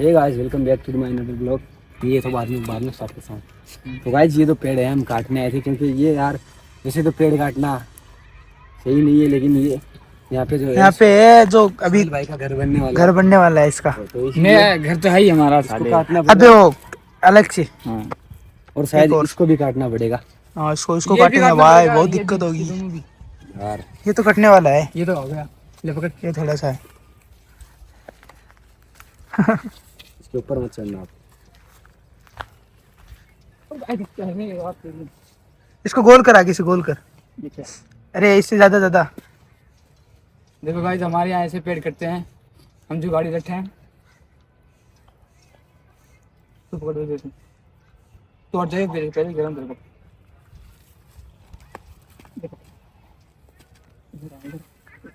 Hey guys welcome back to my another blog. ये तो बाद में स्टार्ट करता हूँ। तो गाइस ये तो पेड़ है, हम काटने आए थे क्योंकि ये यार वैसे तो पेड़ काटना सही नहीं है, लेकिन ये यहाँ पे जो है, यहाँ पे है जो अभी भाई का घर बनने वाला है इसका। तो नया घर तो है ही हमारा इसको साले। काटना अबे पड़ेगा। वो अलग से। हाँ, और शायद और इसको भी काटना पड़ेगा इसको ये भी काटेंगे काटना भाई, पड़ेगा, बहुत ये दिक्कत भी, होगी। ये दोनों भी। यार। ये तो कटने वाला है, ये तो हो गया, ले पकड़। ये थोड़ा सा है। इसके ऊपर मत चढ़ना आप। इसको गोल कर, आगे से गोल कर। अरे इससे ज्यादा देखो गाइस, हमारे यहाँ ऐसे पेड़ कटते हैं, हम जो गाड़ी रखे हैं। तू पकड़ दे, तो और जाएगा पहले गरम तेरे को।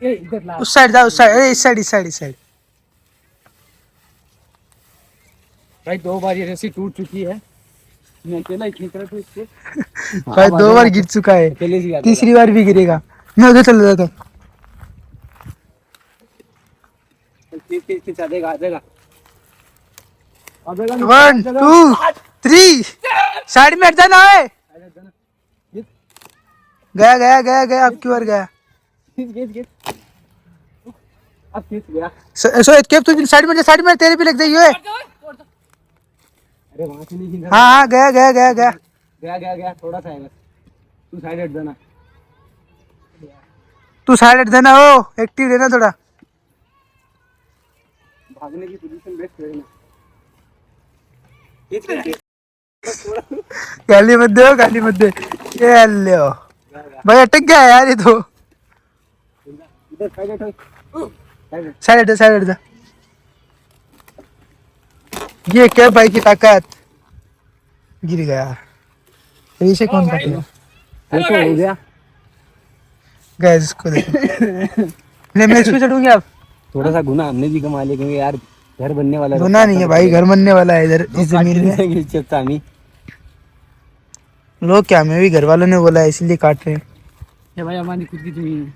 ये इधर ला। उस साइड जा, उस साइड, अरे इस साइड। भाई 2 बार ये रस्सी टूट चुकी है, मैं अकेला ही खींच रहा था इसको। भाई 2 बार गिर चुका है, अकेले से तीसरी बार भी गिरेगा। मैं उधर चल जाता हूँ। आ जाएगा। 1 2 3 साइड में हट जाना है। गया अब की बार गया। अब खींच गया। सो केप तू साइड में तेरे भी लग जाइए। अरे वहां से नहीं खींच। हाँ गया। गया थोड़ा सा है बस। तू साइड हट जाना। तू साइड हट देना, हो एक्टिव रहना थोड़ा। भागने की पोजीशन बेस्ट रहना। गाली मत दे। ये ले भाई, अटक गया यार ये तो। इधर साइड हट। साइड हट जा। ये क्या भाई की ताकत। गिर गया। इसे कौन काटेगा? देखो हो गया। गैस इसको देखो। मैं इस पे चढ़ूंगी अब। थोड़ा सा गुना हमने भी कमा लिया क्योंकि यार घर बनने वाला है। गुना नहीं है भाई, घर बनने वाला है इधर इस जमीन में। चेप्ता नहीं लोग क्या, मैं भी घर वालों ने बोला है इसीलिए काट रहे हैं। ये भाई हमारी खुद की जमीन है।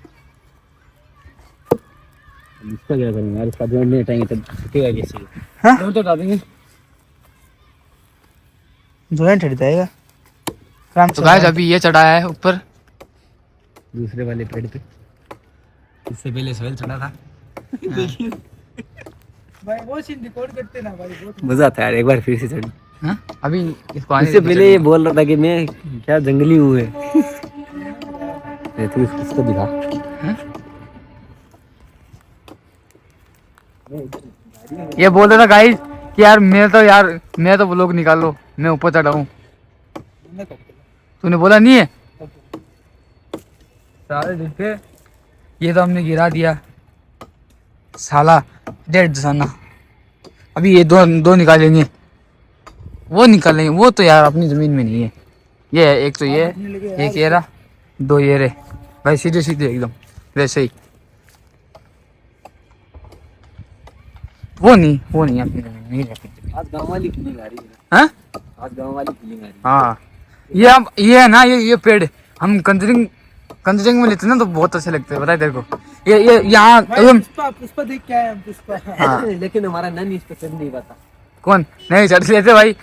इसका क्या करेंगे यार, इसका जोड़ नहीं हटाएंगे तब छुटेगा कैसे? हाँ जोड़ तो डालेंगे। जॉइंट हट जाएगा आराम तो से। गाइस अभी ये चढ़ा है ऊपर दूसरे वाले पेड़ पे। इससे पहले सोहेल चढ़ा था। भाई वो सीन रिकॉर्ड करते ना भाई, बहुत मजा आता है यार, एक बार फिर से चढ़। हाँ? अभी इसको आने इससे दे, पहले ये बोल रहा था कि मैं क्या जंगली हूँ है। तू इसको दिखा। ये बोल रहा था गाइस कि यार मैं तो व्लॉग निकालो, मैं ऊपर चढ़ा हूँ। तूने बोला नहीं है सारे देखे। ये तो हमने गिरा दिया साला, डेढ़ साना। अभी ये दो निकालेंगे, वो निकालेंगे। वो तो यार अपनी जमीन में नहीं है। ये है, एक तो ये, एक ये रहा, 2 ये रहे भाई, सीधे एकदम वैसे ही। वो नहीं अपनी जमीन नहीं रखनी। आज गांव वाली फीलिंग आ रही है। हाँ आज गांव वाली फीलिंग आ रही है। हाँ, ये है ना, ये पेड़ हम कंजरिंग में लेते हैं ना, तो बहुत अच्छे लगते हैं, बताए तेरे को। ये यहाँ पुष्पा देख क्या है पुष्पा। हाँ। लेकिन हमारा नन इस पे चढ़ नहीं पाता। कौन नहीं चढ़ लेते भाई।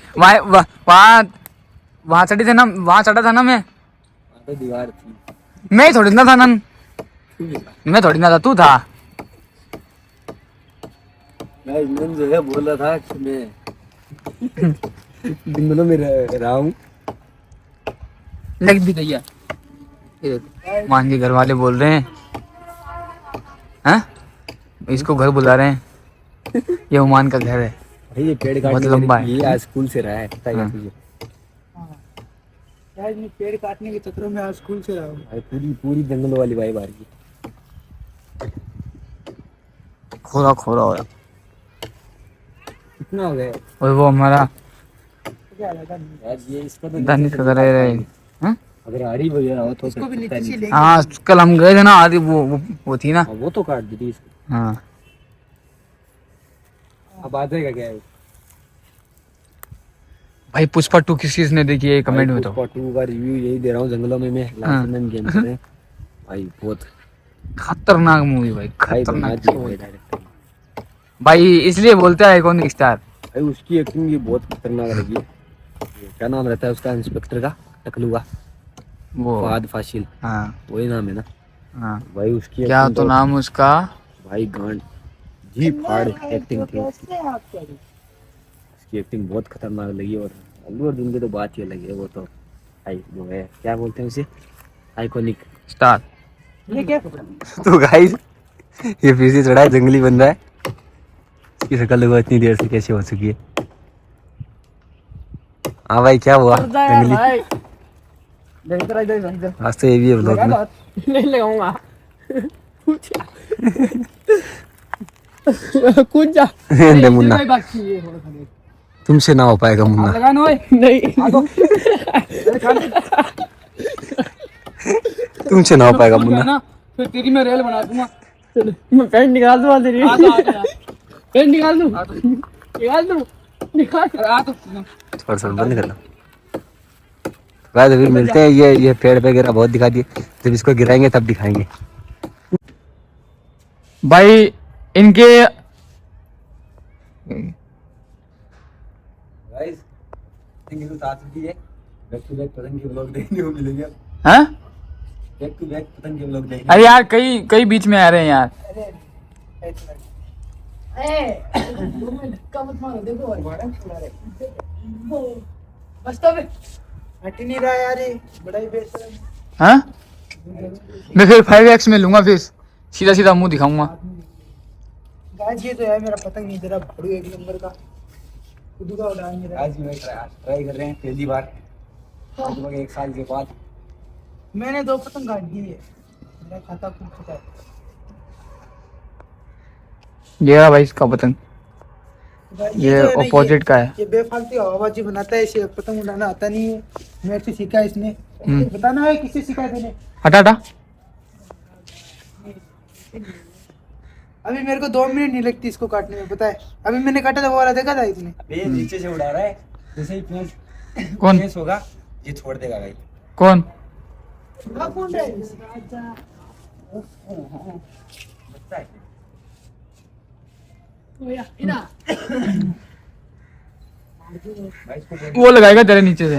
वहाँ चढ़ी थे ना, वहाँ चढ़ा था ना मैं। तो दीवार थी। मैं थोड़ी ना था नन, मैं थोड़ी ना था, तू था। नन जो है बोल रहा था कि मैं जंगलों में रहा हूँ। लग भी गई मान के घर वाले बोल रहे हैं, हाँ इसको घर बुला रहे हैं। ये उमान का घर है भाई ये पेड़ बहुत काटने लंबा है। ये आज स्कूल से रहा है, पता है हाँ। तुझे? यार मैं पेड़ काटने के चक्कर में आज स्कूल से रहा हूँ। भाई पूरी जंगलों वाली वाइब आ रही है। खोरा हो गया। कितना हो गया और वो हमारा यार? ये इसका तो दानिश का घर है। हाँ? अगर आड़ी वगैरह हो तो इसको भी नीचे से लेंगे। हाँ कल हम गए थे ना, आधी वो थी ना। वो तो काट दी थी इसको। हाँ अब आ जाएगा क्या है? भाई पुष्पा 2 किस चीज ने देखी है कमेंट में तो। 2 का रिव्यू यही दे रहा हूँ, जंगलों में मैं लाइफमैन गेम से। भाई बहुत खतरनाक मूवी भाई, भाई खतरनाक बना दिया भाई डायरेक्टर। भाई, इसलिए बोलते हैं आइकॉनिक स्टार। भाई उसकी एक्टिंग भी बहुत खतरनाक लगी। क्या नाम रहता है उसका इंस्पेक्टर का, टकलू का, वो फहद फासिल, हाँ वही नाम है ना हाँ भाई उसकी क्या acting तो नाम उसका? भाई गांड जी फाड़ एक्टिंग थी उसकी एक्टिंग बहुत खतरनाक लगी। और अल्लू अर्जुन की तो बात ही अलग है, वो तो वो है क्या बोलते हैं उसे, आइकॉनिक स्टार। ये क्या तो गाइस ये फिर से चढ़ा है, जंगली बंदा है, इसकी शक्ल देखो इतनी देर से कैसे हो चुकी है। हाँ भाई क्या हुआ जंगली, आज तो ये भी है ब्लॉग में। नहीं लगाऊंगा कूद जा अंडे मुन्ना बाकी है तुमसे ना हो पाएगा मुन्ना, लगाना नहीं तुमसे ना हो पाएगा मुन्ना। फिर तेरी मैं रेल बना दूंगा। मैं पैंट निकाल दूंगा तेरी, पैंट निकाल दूं, निकाल थोड़ा सा बंद करना। गाइस अभी मिलते हैं, ये पेड़ वगैरह बहुत दिखा दिए, जब इसको गिराएंगे तब दिखाएंगे। भाई इनके गाइस थिंक तो आ चुकी है, बैक टू बैक पतंग के व्लॉग देखने को मिलेंगे अब, हाँ बैक टू बैक पतंग के व्लॉग देखने। अरे यार कई कई बीच में आ रहे हैं यार। धक्का मत मारो, देखो बड़ा छोड़ा रे बस तो हट नहीं रहा यार, ये बड़ा ही बेशरम। हाँ मैं फिर 5x में लूंगा, फिर सीधा सीधा मुंह दिखाऊंगा। गाइस ये तो है मेरा पतंग नहीं तेरा भाड़ू एक नंबर का, खुद का उड़ाएंगे। आज मैं ट्राई कर रहे हैं पहली बार लगभग 1 साल के बाद। मैंने 2 पतंग काट दी है, मेरा खाता खुल चुका है। ये रहा भाई इसका पतंग, गाइस, ये तो है ना, ऑपोजिट का है। ये बेफालतू हवाबाजी बनाता है, इसे पतंग उड़ाना आता नहीं है, मेरे से सीखा है इसने। बताना है किससे सीखा है तूने? हटा हटा। अभी मेरे को 2 मिनट नहीं लगती इसको काटने में, पता है? अभी मैंने काटा था वो वाला, देखा था इसने? ये नीचे से उड़ा रहा है, जैसे ही पेंच कौन पेंच होगा ये छोड़ देगा भाई। कौन? कौन है? बच्चा है। भाई इसको बोल वो लगाएगा तेरे नीचे से।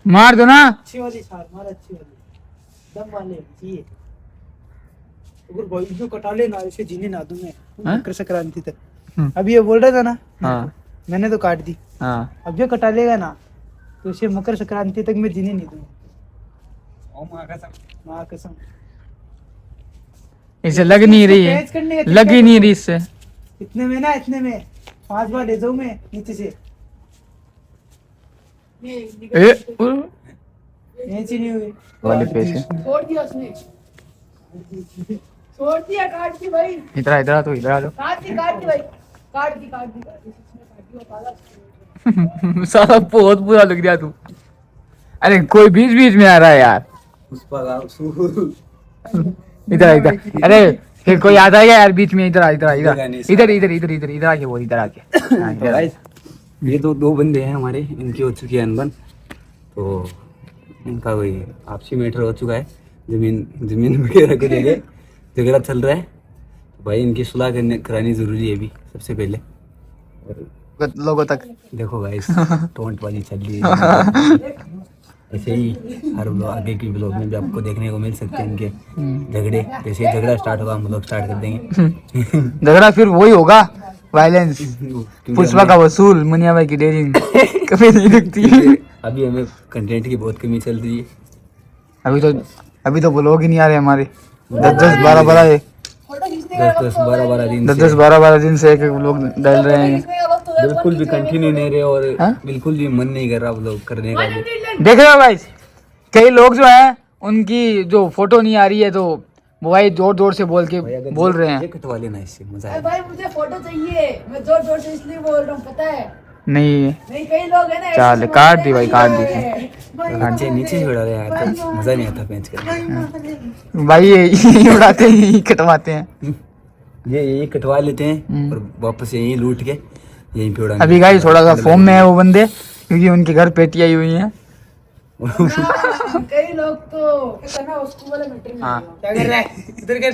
मार दो ना। अच्छी वाली छाल मार, अच्छी वाली दम वाले चाहिए। अगर भाई जो कटा लेना इसे जीने ना दूं मैं मकर संक्रांति तक। अभी ये बोल रहा था ना, हाँ मैंने तो काट दी, हाँ अब जो कटा लेगा ना तो इसे मकर संक्रांति तक मैं जीने नहीं दूंगा। ओ मां कसम, माँ कसम। इसे लग नहीं रही पेंच करने है, का लग ही नहीं रही इससे। इतने में ना, इतने में 5 बार ले जाऊं मैं नीचे से। ऐसी नहीं हुई वाले पैसे छोड़ दिया उसने, छोड़ दिया, काट दी भाई, इधर आ, इधर आ, तो इधर आ काट दी भाई, काट दी वो काला। जाओ। साला बहुत बुरा लग रहा तू। अरे कोई बीच बीच में आ रहा है यार। उस पर उस इधर इधर, अरे फिर कोई आता है यार बीच में। इधर आ, इधर आ, इधर इधर इधर इधर इधर इधर आके, वो इधर आके। हाँ, इधर आ। गाइस ये तो 2 बंदे हैं हमारे, इनकी हो चुकी है अनबन, तो इनका कोई आपसी मैटर हो चुका है, जमीन वगैरह को लेके झगड़ा चल रहा है। तो भाई इनकी सुलह करानी जरूरी है अभी सबसे पहले। और लोगों तक देखो गाइस टोंट वाली चल रही है, ऐसे ही हर ब्लॉग आगे की ब्लॉग में भी आपको देखने को मिल सकते हैं इनके झगड़े। जैसे ही झगड़ा स्टार्ट होगा हम लोग स्टार्ट कर देंगे झगड़ा, फिर वही होगा वायलेंस। पुष्पा का वसूल, मुनिया भाई की डेयरिंग कभी नहीं दिखती है। अभी हमें कंटेंट की बहुत कमी चल रही है। अभी तो ब्लॉग ही नहीं आ रहे हमारे। 10-10 12-12 10-12 दिन 10-10 12-12 दिन से एक ब्लॉग डाल रहे हैं। बिल्कुल भी कंटिन्यू नहीं रहे, और हाँ? बिल्कुल भी मन नहीं कर रहा ब्लॉग करने का। देख रहे हो भाई, कई लोग जो हैं उनकी जो फोटो नहीं आ रही है, तो वो भाई जोर जोर से बोल रहे हैं। ये कटवा लेना, इससे मजा आएगा। भाई मुझे फोटो चाहिए, मैं जोर जोर से इसलिए बोल रहा हूँ, पता है? नहीं कई लोग हैं ना, चल काट दी भाई, काट दी नीचे उड़ा रहे हैं यार, तो मजा नहीं आता पेंच करने। भाई। ये उड़ाते हैं, यही कटवाते हैं। ये यही कटवा लेते हैं और वापस यही लूट के यहीं पे उड़ाने। अभी गाइस थोड़ा सा फॉर्म में है वो बंदे, क्योंकि उनके घर पेटी आई हुई हैं, कई लोग तो करना उसको वाला मैटर नहीं हाँ। क्या कर रहा है इधर कर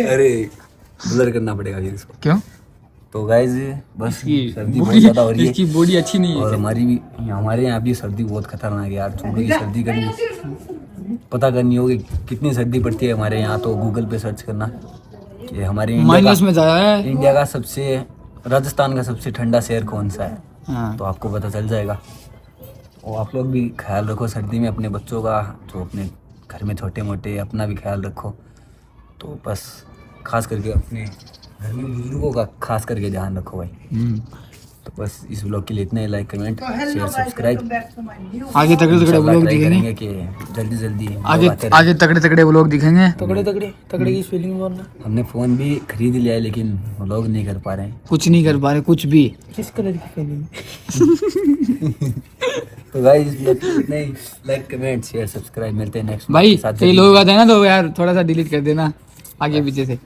अरे ब्लर करना पड़ेगा फिर इसको। क्यों? तो गाइस बस इसकी सर्दी बहुत बॉडी ज़्यादा हो रही है इसकी बॉडी अच्छी नहीं और है। हमारे यहाँ भी सर्दी बहुत खतरनाक है यार। छोड़ो की सर्दी करनी, पता करनी होगी कितनी सर्दी पड़ती है हमारे यहाँ, तो गूगल पे सर्च करना कि हमारे माइनस में जा रहा है। इंडिया का सबसे, राजस्थान का सबसे ठंडा शहर कौन सा है, हाँ। तो आपको पता चल जाएगा। और आप लोग भी ख्याल रखो सर्दी में अपने बच्चों का, तो अपने घर में छोटे मोटे अपना भी ख्याल रखो। तो बस खास करके अपने घर में बुजुर्गों का खास करके ध्यान रखो भाई। तो बस इस ब्लॉग के लिए इतना ही। Like comment share subscribe. आगे तगड़े तगड़े व्लॉग दिखेंगे। कि जल्दी जल्दी आगे तगड़े तगड़े व्लॉग दिखेंगे। तगड़े तगड़े तगड़े की स्पेलिंग बोलना। हमने फ़ोन भी खरीद लिया है लेकिन व्लॉग नहीं कर पा रहे हैं। कुछ नहीं कर पा रहे कुछ भी। किस कलर की स्पेलिंग? तो गाइस नहीं, लाइक कमेंट शेयर सब्सक्राइब, मिलते हैं नेक्स्ट भाई कई लोग आते हैं ना तो यार थोड़ा सा डिलीट कर देना आगे पीछे से।